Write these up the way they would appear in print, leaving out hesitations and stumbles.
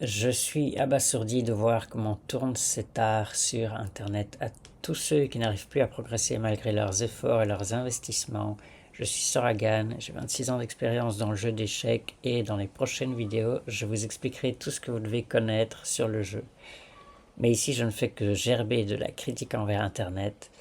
Je suis abasourdi de voir comment tourne cet art sur Internet. À tous ceux qui n'arrivent plus à progresser malgré leurs efforts et leurs investissements, je suis Soragan, j'ai 26 ans d'expérience dans le jeu d'échecs et dans les prochaines vidéos, je vous expliquerai tout ce que vous devez connaître sur le jeu. Mais ici, je ne fais que gerber de la critique envers Internet.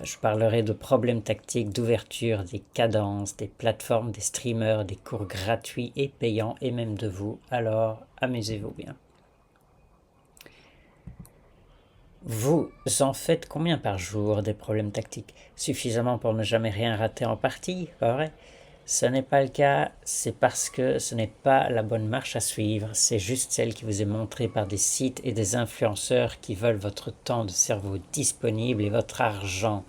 Je parlerai de problèmes tactiques, d'ouverture, des cadences, des plateformes, des streamers, des cours gratuits et payants et même de vous. Alors, amusez-vous bien. Vous en faites combien par jour des problèmes tactiques? Suffisamment pour ne jamais rien rater en partie, pas vrai? Ce n'est pas le cas, c'est parce que ce n'est pas la bonne marche à suivre, c'est juste celle qui vous est montrée par des sites et des influenceurs qui veulent votre temps de cerveau disponible et votre argent.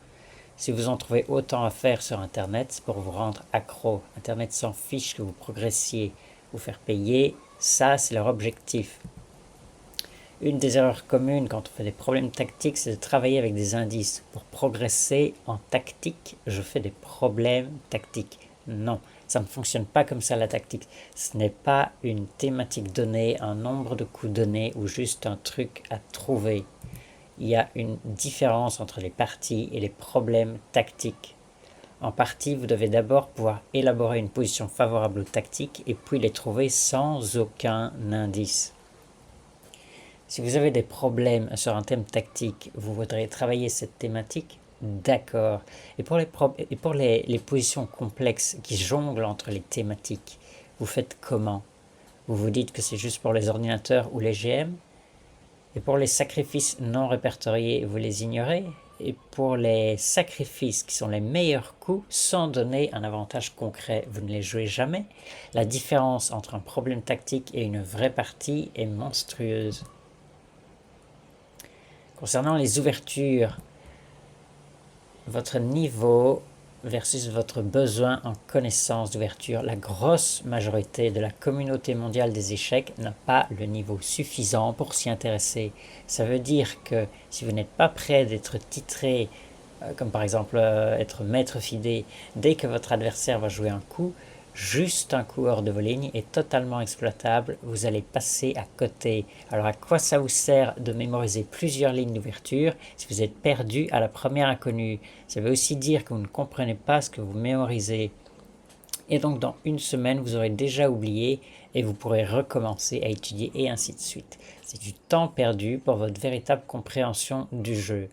Si vous en trouvez autant à faire sur Internet, c'est pour vous rendre accro. Internet s'en fiche que vous progressiez, vous faire payer, ça c'est leur objectif. Une des erreurs communes quand on fait des problèmes tactiques, c'est de travailler avec des indices. Pour progresser en tactique, je fais des problèmes tactiques. Non, ça ne fonctionne pas comme ça la tactique. Ce n'est pas une thématique donnée, un nombre de coups donnés ou juste un truc à trouver. Il y a une différence entre les parties et les problèmes tactiques. En partie, vous devez d'abord pouvoir élaborer une position favorable aux tactiques et puis les trouver sans aucun indice. Si vous avez des problèmes sur un thème tactique, vous voudrez travailler cette thématique? D'accord. Et pour les positions complexes qui jonglent entre les thématiques, vous faites comment? Vous vous dites que c'est juste pour les ordinateurs ou les GM? Et pour les sacrifices non répertoriés, vous les ignorez? Et pour les sacrifices qui sont les meilleurs coups, sans donner un avantage concret, vous ne les jouez jamais? La différence entre un problème tactique et une vraie partie est monstrueuse. Concernant les ouvertures, votre niveau versus votre besoin en connaissance d'ouverture, la grosse majorité de la communauté mondiale des échecs n'a pas le niveau suffisant pour s'y intéresser. Ça veut dire que si vous n'êtes pas prêt d'être titré, comme par exemple être maître fidé, dès que votre adversaire va jouer un coup, juste un coup hors de vos lignes est totalement exploitable, vous allez passer à côté. Alors à quoi ça vous sert de mémoriser plusieurs lignes d'ouverture si vous êtes perdu à la première inconnue? Ça veut aussi dire que vous ne comprenez pas ce que vous mémorisez. Et donc dans une semaine, vous aurez déjà oublié et vous pourrez recommencer à étudier et ainsi de suite. C'est du temps perdu pour votre véritable compréhension du jeu.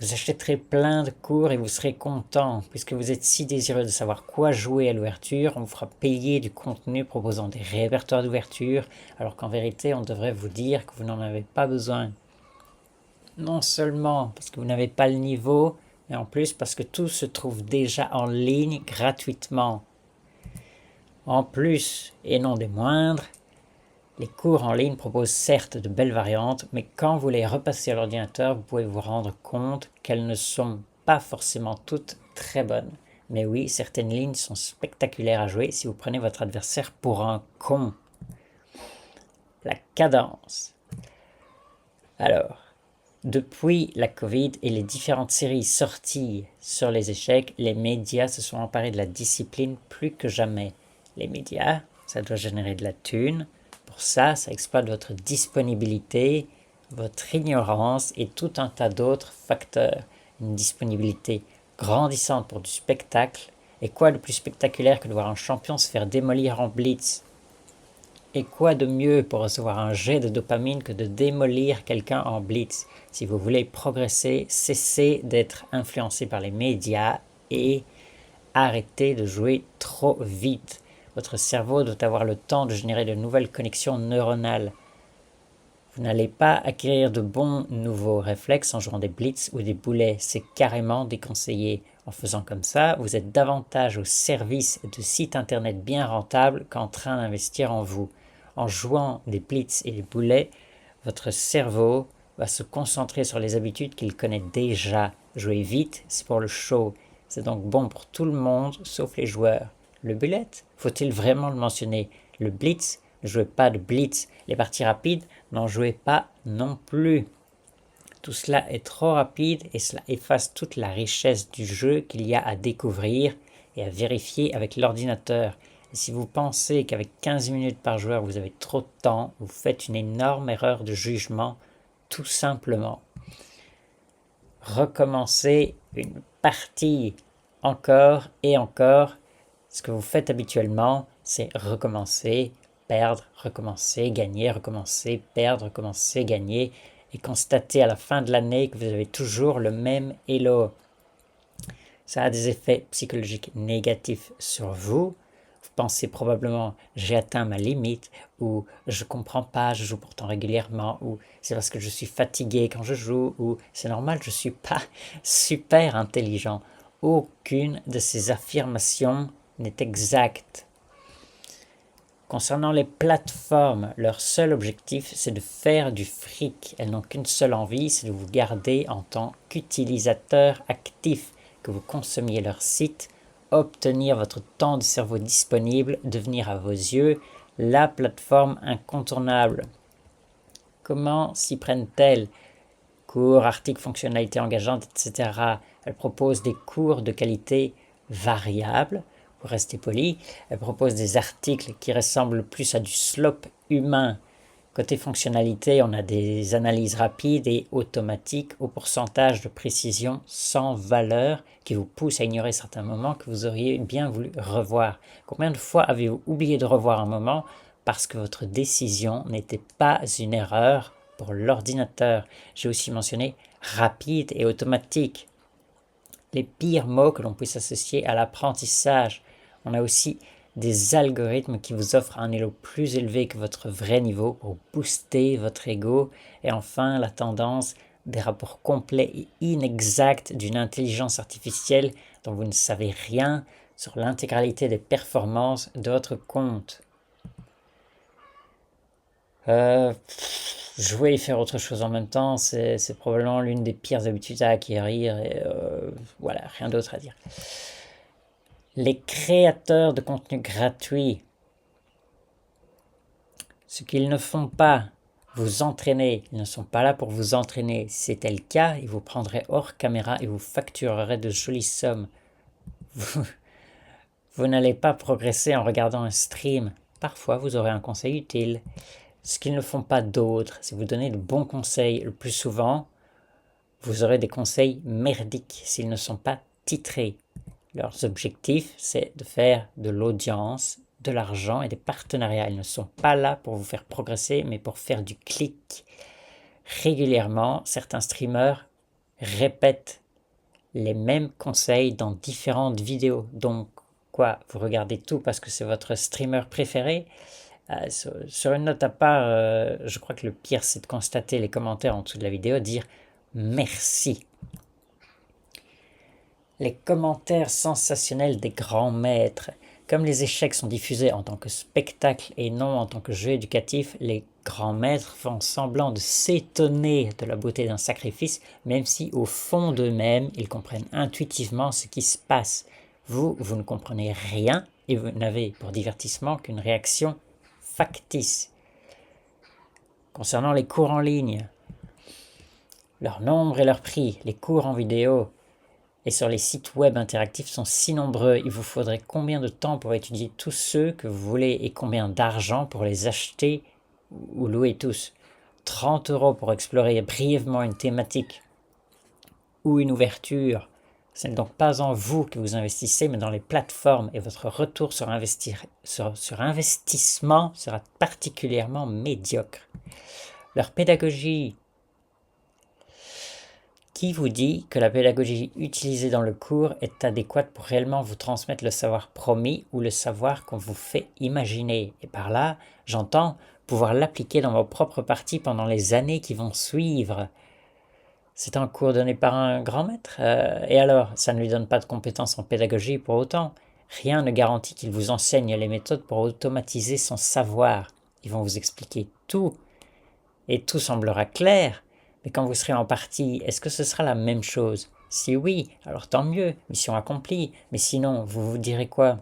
Vous achèterez plein de cours et vous serez content. Puisque vous êtes si désireux de savoir quoi jouer à l'ouverture, on vous fera payer du contenu proposant des répertoires d'ouverture, alors qu'en vérité, on devrait vous dire que vous n'en avez pas besoin. Non seulement parce que vous n'avez pas le niveau, mais en plus parce que tout se trouve déjà en ligne gratuitement. En plus, et non des moindres, les cours en ligne proposent certes de belles variantes, mais quand vous les repassez à l'ordinateur, vous pouvez vous rendre compte qu'elles ne sont pas forcément toutes très bonnes. Mais oui, certaines lignes sont spectaculaires à jouer si vous prenez votre adversaire pour un con. La cadence. Alors, depuis la Covid et les différentes séries sorties sur les échecs, les médias se sont emparés de la discipline plus que jamais. Les médias, ça doit générer de la thune. Pour ça, ça exploite votre disponibilité, votre ignorance et tout un tas d'autres facteurs. Une disponibilité grandissante pour du spectacle. Et quoi de plus spectaculaire que de voir un champion se faire démolir en blitz? Et quoi de mieux pour recevoir un jet de dopamine que de démolir quelqu'un en blitz? Si vous voulez progresser, cessez d'être influencé par les médias et arrêtez de jouer trop vite. Votre cerveau doit avoir le temps de générer de nouvelles connexions neuronales. Vous n'allez pas acquérir de bons nouveaux réflexes en jouant des blitz ou des boulets, c'est carrément déconseillé. En faisant comme ça, vous êtes davantage au service de sites internet bien rentables qu'en train d'investir en vous. En jouant des blitz et des boulets, votre cerveau va se concentrer sur les habitudes qu'il connaît déjà. Jouer vite, c'est pour le show. C'est donc bon pour tout le monde, sauf les joueurs. Le bullet, faut-il vraiment le mentionner? Le blitz, ne jouez pas de blitz. Les parties rapides, n'en jouez pas non plus. Tout cela est trop rapide et cela efface toute la richesse du jeu qu'il y a à découvrir et à vérifier avec l'ordinateur. Et si vous pensez qu'avec 15 minutes par joueur, vous avez trop de temps, vous faites une énorme erreur de jugement, tout simplement. Recommencez une partie encore et encore. Ce que vous faites habituellement, c'est recommencer, perdre, recommencer, gagner, recommencer, perdre, recommencer, gagner, et constater à la fin de l'année que vous avez toujours le même elo. Ça a des effets psychologiques négatifs sur vous. Vous pensez probablement j'ai atteint ma limite, ou je comprends pas, je joue pourtant régulièrement, ou c'est parce que je suis fatigué quand je joue, ou c'est normal, je suis pas super intelligent. Aucune de ces affirmations n'est exacte. Concernant les plateformes, leur seul objectif, c'est de faire du fric. Elles n'ont qu'une seule envie, c'est de vous garder en tant qu'utilisateur actif, que vous consommiez leur site, obtenir votre temps de cerveau disponible, devenir à vos yeux la plateforme incontournable. Comment s'y prennent-elles? Cours, articles, fonctionnalités engageantes, etc. Elles proposent des cours de qualité variable, pour rester poli. Elles proposent des articles qui ressemblent plus à du slop humain. Côté fonctionnalité, on a des analyses rapides et automatiques au pourcentage de précision sans valeur qui vous poussent à ignorer certains moments que vous auriez bien voulu revoir. Combien de fois avez-vous oublié de revoir un moment parce que votre décision n'était pas une erreur pour l'ordinateur? J'ai aussi mentionné rapide et automatique. Les pires mots que l'on puisse associer à l'apprentissage. On a aussi des algorithmes qui vous offrent un elo plus élevé que votre vrai niveau pour booster votre ego. Et enfin, la tendance des rapports complets et inexacts d'une intelligence artificielle dont vous ne savez rien sur l'intégralité des performances de votre compte. Jouer et faire autre chose en même temps, c'est probablement l'une des pires habitudes à acquérir. Et voilà, rien d'autre à dire. Les créateurs de contenu gratuit, ce qu'ils ne font pas, vous entraîner. Ils ne sont pas là pour vous entraîner. Si c'était le cas, ils vous prendraient hors caméra et vous factureraient de jolies sommes. Vous n'allez pas progresser en regardant un stream. Parfois, vous aurez un conseil utile. Ce qu'ils ne font pas d'autres, c'est vous donner de bons conseils. Le plus souvent, vous aurez des conseils merdiques s'ils ne sont pas titrés. Leurs objectifs, c'est de faire de l'audience, de l'argent et des partenariats. Ils ne sont pas là pour vous faire progresser, mais pour faire du clic. Régulièrement, certains streamers répètent les mêmes conseils dans différentes vidéos. Donc, quoi, vous regardez tout parce que c'est votre streamer préféré? Sur une note à part, je crois que le pire, c'est de constater les commentaires en dessous de la vidéo, dire merci. Les commentaires sensationnels des grands maîtres. Comme les échecs sont diffusés en tant que spectacle et non en tant que jeu éducatif, les grands maîtres font semblant de s'étonner de la beauté d'un sacrifice, même si au fond d'eux-mêmes, ils comprennent intuitivement ce qui se passe. Vous ne comprenez rien et vous n'avez pour divertissement qu'une réaction factice. Concernant les cours en ligne, leur nombre et leur prix, les cours en vidéo et sur les sites web interactifs sont si nombreux, il vous faudrait combien de temps pour étudier tous ceux que vous voulez et combien d'argent pour les acheter ou louer tous? 30 € pour explorer brièvement une thématique ou une ouverture. Ce n'est donc pas en vous que vous investissez, mais dans les plateformes, et votre retour sur investissement sera particulièrement médiocre. Leur pédagogie. Qui vous dit que la pédagogie utilisée dans le cours est adéquate pour réellement vous transmettre le savoir promis ou le savoir qu'on vous fait imaginer? Et par là, j'entends pouvoir l'appliquer dans vos propres parties pendant les années qui vont suivre. C'est un cours donné par un grand maître. Et alors, ça ne lui donne pas de compétences en pédagogie pour autant. Rien ne garantit qu'il vous enseigne les méthodes pour automatiser son savoir. Ils vont vous expliquer tout. Et tout semblera clair. Mais quand vous serez en partie, est-ce que ce sera la même chose? Si oui, alors tant mieux, mission accomplie. Mais sinon, vous vous direz quoi?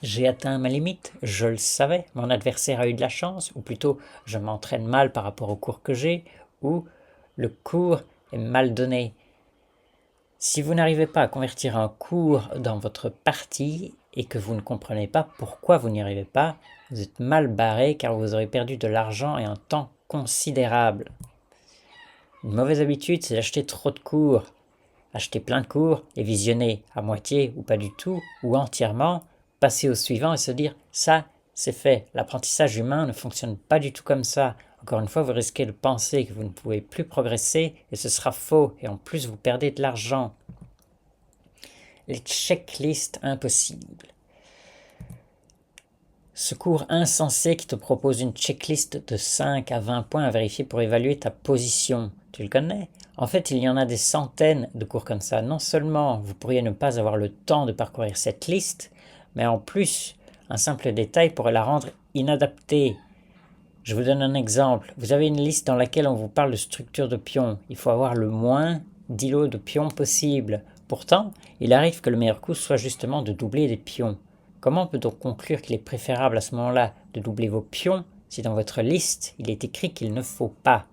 J'ai atteint ma limite, je le savais, mon adversaire a eu de la chance, ou plutôt je m'entraîne mal par rapport au cours que j'ai, ou le cours est mal donné. Si vous n'arrivez pas à convertir un cours dans votre partie et que vous ne comprenez pas pourquoi vous n'y arrivez pas, vous êtes mal barré car vous aurez perdu de l'argent et un temps considérable. Une mauvaise habitude, c'est d'acheter trop de cours. Acheter plein de cours, les visionner à moitié ou pas du tout, ou entièrement, passer au suivant et se dire « ça, c'est fait ». L'apprentissage humain ne fonctionne pas du tout comme ça. Encore une fois, vous risquez de penser que vous ne pouvez plus progresser et ce sera faux. Et en plus, vous perdez de l'argent. Les checklists impossibles. Ce cours insensé qui te propose une checklist de 5 à 20 points à vérifier pour évaluer ta position. Tu le connais ? En fait, il y en a des centaines de cours comme ça. Non seulement vous pourriez ne pas avoir le temps de parcourir cette liste, mais en plus, un simple détail pourrait la rendre inadaptée. Je vous donne un exemple. Vous avez une liste dans laquelle on vous parle de structure de pions. Il faut avoir le moins d'îlots de pions possible. Pourtant, il arrive que le meilleur coup soit justement de doubler des pions. Comment peut-on conclure qu'il est préférable à ce moment-là de doubler vos pions si dans votre liste, il est écrit qu'il ne faut pas ?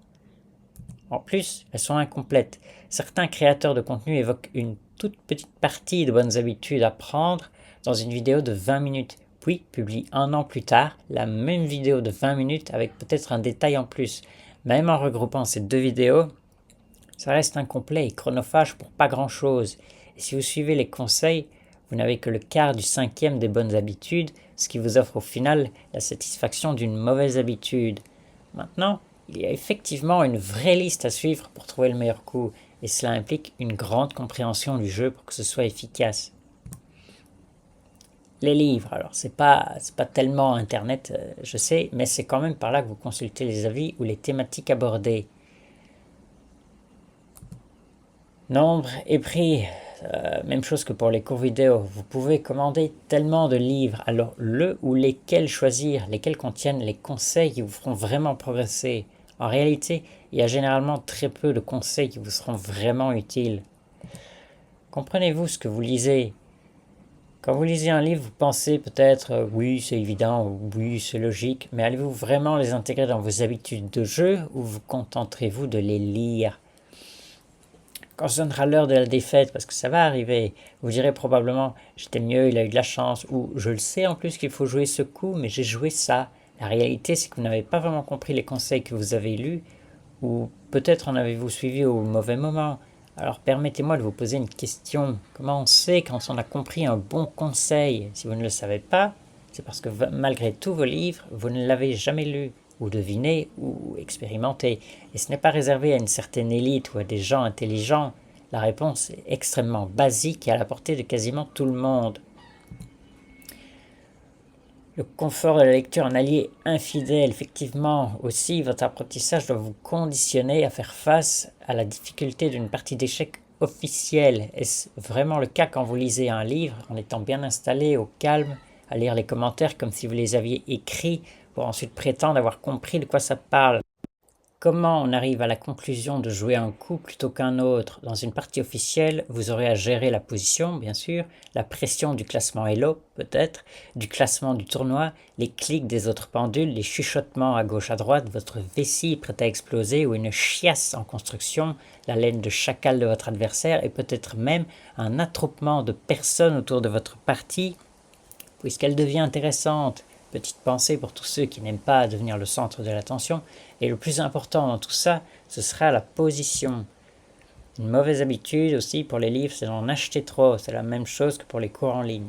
En plus, elles sont incomplètes. Certains créateurs de contenu évoquent une toute petite partie de bonnes habitudes à prendre dans une vidéo de 20 minutes, puis publient un an plus tard la même vidéo de 20 minutes avec peut-être un détail en plus. Même en regroupant ces deux vidéos, ça reste incomplet et chronophage pour pas grand-chose. Et si vous suivez les conseils, vous n'avez que le quart du cinquième des bonnes habitudes, ce qui vous offre au final la satisfaction d'une mauvaise habitude. Maintenant, il y a effectivement une vraie liste à suivre pour trouver le meilleur coup, et cela implique une grande compréhension du jeu pour que ce soit efficace. Les livres, alors c'est pas tellement Internet, je sais, mais c'est quand même par là que vous consultez les avis ou les thématiques abordées. Nombre et prix, même chose que pour les cours vidéo. Vous pouvez commander tellement de livres, alors le ou lesquels choisir, lesquels contiennent les conseils qui vous feront vraiment progresser. En réalité, il y a généralement très peu de conseils qui vous seront vraiment utiles. Comprenez-vous ce que vous lisez ? Quand vous lisez un livre, vous pensez peut-être oui, c'est évident, ou oui, c'est logique, mais allez-vous vraiment les intégrer dans vos habitudes de jeu ou vous contenterez-vous de les lire ? Quand sonnera l'heure de la défaite, parce que ça va arriver, vous direz probablement « j'étais mieux, il a eu de la chance » ou « je le sais en plus qu'il faut jouer ce coup, mais j'ai joué ça ». La réalité, c'est que vous n'avez pas vraiment compris les conseils que vous avez lus, ou peut-être en avez-vous suivi au mauvais moment. Alors permettez-moi de vous poser une question. Comment on sait quand on a compris un bon conseil ? Si vous ne le savez pas, c'est parce que malgré tous vos livres, vous ne l'avez jamais lu, ou deviné, ou expérimenté. Et ce n'est pas réservé à une certaine élite ou à des gens intelligents. La réponse est extrêmement basique et à la portée de quasiment tout le monde. Le confort de la lecture, un allié infidèle. Effectivement, aussi, votre apprentissage doit vous conditionner à faire face à la difficulté d'une partie d'échecs officielle. Est-ce vraiment le cas quand vous lisez un livre, en étant bien installé, au calme, à lire les commentaires comme si vous les aviez écrits, pour ensuite prétendre avoir compris de quoi ça parle ? Comment on arrive à la conclusion de jouer un coup plutôt qu'un autre ? Dans une partie officielle, vous aurez à gérer la position, bien sûr, la pression du classement Elo, peut-être, du classement du tournoi, les clics des autres pendules, les chuchotements à gauche à droite, votre vessie prête à exploser ou une chiasse en construction, la laine de chacal de votre adversaire et peut-être même un attroupement de personnes autour de votre partie, puisqu'elle devient intéressante. Petite pensée pour tous ceux qui n'aiment pas devenir le centre de l'attention. Et le plus important dans tout ça, ce sera la position. Une mauvaise habitude aussi pour les livres, c'est d'en acheter trop. C'est la même chose que pour les cours en ligne.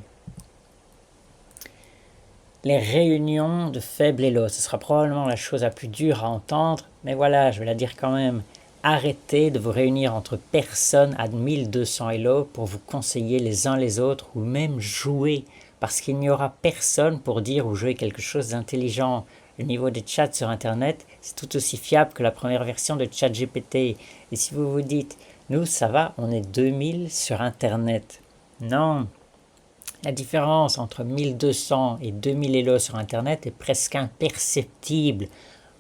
Les réunions de faible élo, ce sera probablement la chose la plus dure à entendre, mais voilà, je vais la dire quand même. Arrêtez de vous réunir entre personnes à 1200 élo pour vous conseiller les uns les autres ou même jouer, parce qu'il n'y aura personne pour dire ou jouer quelque chose d'intelligent. Le niveau des chats sur Internet, c'est tout aussi fiable que la première version de ChatGPT. Et si vous vous dites, nous ça va, on est 2000 sur Internet. Non, la différence entre 1200 et 2000 élos sur Internet est presque imperceptible.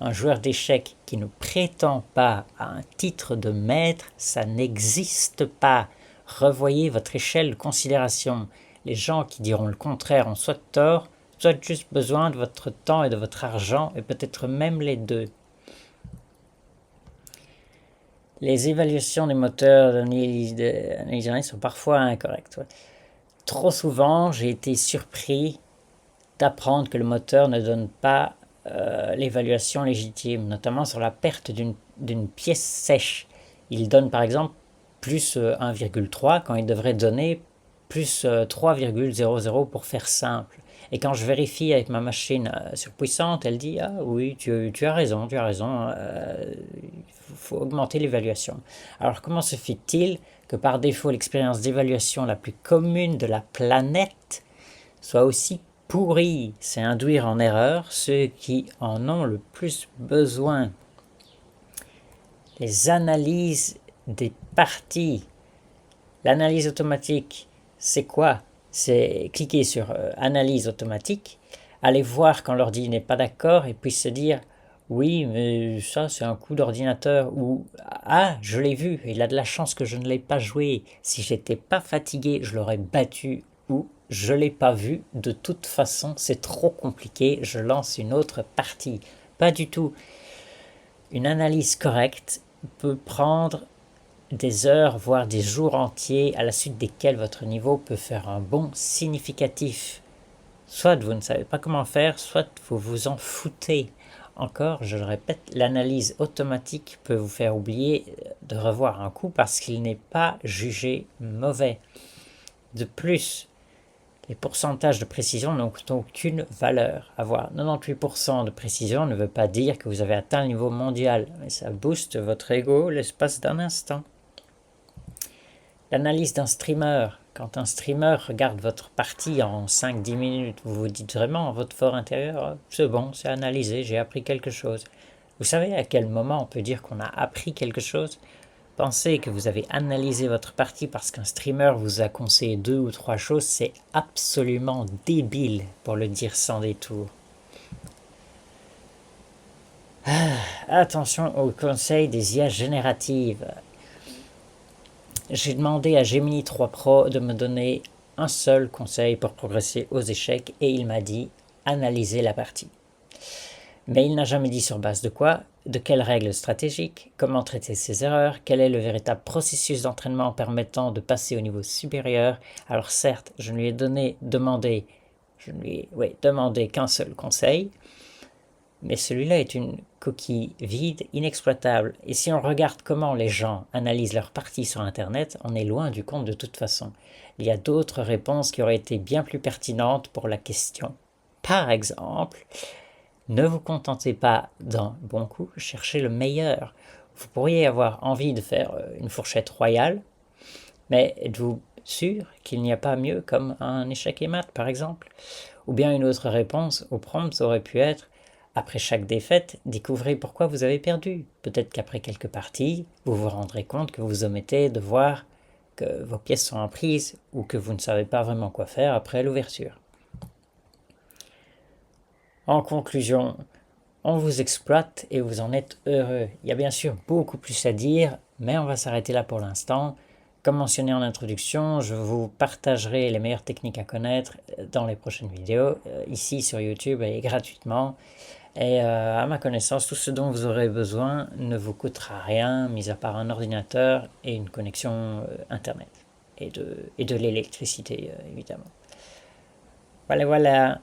Un joueur d'échecs qui ne prétend pas à un titre de maître, ça n'existe pas. Revoyez votre échelle de considération. Les gens qui diront le contraire ont soit tort, soit juste besoin de votre temps et de votre argent, et peut-être même les deux. Les évaluations des moteurs d'analyse sont parfois incorrectes. trop souvent, j'ai été surpris d'apprendre que le moteur ne donne pas l'évaluation légitime, notamment sur la perte d'une pièce sèche. Il donne par exemple plus 1,3 quand il devrait donner plus 3,00 pour faire simple. Et quand je vérifie avec ma machine surpuissante, elle dit ah oui, tu as raison, il faut augmenter l'évaluation. Alors comment se fait-il que par défaut l'expérience d'évaluation la plus commune de la planète soit aussi pourrie? C'est induire en erreur ceux qui en ont le plus besoin. Les analyses des parties. L'analyse automatique, c'est quoi? C'est cliquer sur analyse automatique, aller voir quand l'ordi n'est pas d'accord et puis se dire oui, mais ça c'est un coup d'ordinateur, ou ah, je l'ai vu, il a de la chance que je ne l'ai pas joué. Si j'étais pas fatigué, je l'aurais battu, ou je l'ai pas vu, de toute façon c'est trop compliqué, je lance une autre partie. Pas du tout. Une analyse correcte peut prendre des heures, voire des jours entiers, à la suite desquels votre niveau peut faire un bond significatif. Soit vous ne savez pas comment faire, soit vous vous en foutez. Encore, je le répète, l'analyse automatique peut vous faire oublier de revoir un coup parce qu'il n'est pas jugé mauvais. De plus, les pourcentages de précision n'ont aucune valeur. Avoir 98% de précision ne veut pas dire que vous avez atteint le niveau mondial, mais ça booste votre ego l'espace d'un instant. L'analyse d'un streamer. Quand un streamer regarde votre partie en 5-10 minutes, vous vous dites vraiment en votre fort intérieur, c'est bon, c'est analysé, j'ai appris quelque chose. Vous savez à quel moment on peut dire qu'on a appris quelque chose? Pensez que vous avez analysé votre partie parce qu'un streamer vous a conseillé 2 ou 3 choses, c'est absolument débile, pour le dire sans détour. Attention aux conseils des IA génératives. J'ai demandé à Gemini 3 Pro de me donner un seul conseil pour progresser aux échecs et il m'a dit analyser la partie. Mais il n'a jamais dit sur base de quoi, de quelles règles stratégiques, comment traiter ses erreurs, quel est le véritable processus d'entraînement permettant de passer au niveau supérieur. Alors certes, je ne lui ai demandé qu'un seul conseil, mais celui-là est une coquille vide, inexploitable. Et si on regarde comment les gens analysent leurs parties sur Internet, on est loin du compte de toute façon. Il y a d'autres réponses qui auraient été bien plus pertinentes pour la question. Par exemple, ne vous contentez pas d'un bon coup, cherchez le meilleur. Vous pourriez avoir envie de faire une fourchette royale, mais êtes-vous sûr qu'il n'y a pas mieux comme un échec et mat, par exemple? Ou bien une autre réponse au prompt aurait pu être après chaque défaite, découvrez pourquoi vous avez perdu. Peut-être qu'après quelques parties, vous vous rendrez compte que vous omettez de voir que vos pièces sont en prise ou que vous ne savez pas vraiment quoi faire après l'ouverture. En conclusion, on vous exploite et vous en êtes heureux. Il y a bien sûr beaucoup plus à dire, mais on va s'arrêter là pour l'instant. Comme mentionné en introduction, je vous partagerai les meilleures techniques à connaître dans les prochaines vidéos, ici sur YouTube et gratuitement. Et à ma connaissance, tout ce dont vous aurez besoin ne vous coûtera rien, mis à part un ordinateur et une connexion Internet. Et de l'électricité, évidemment. Voilà, voilà.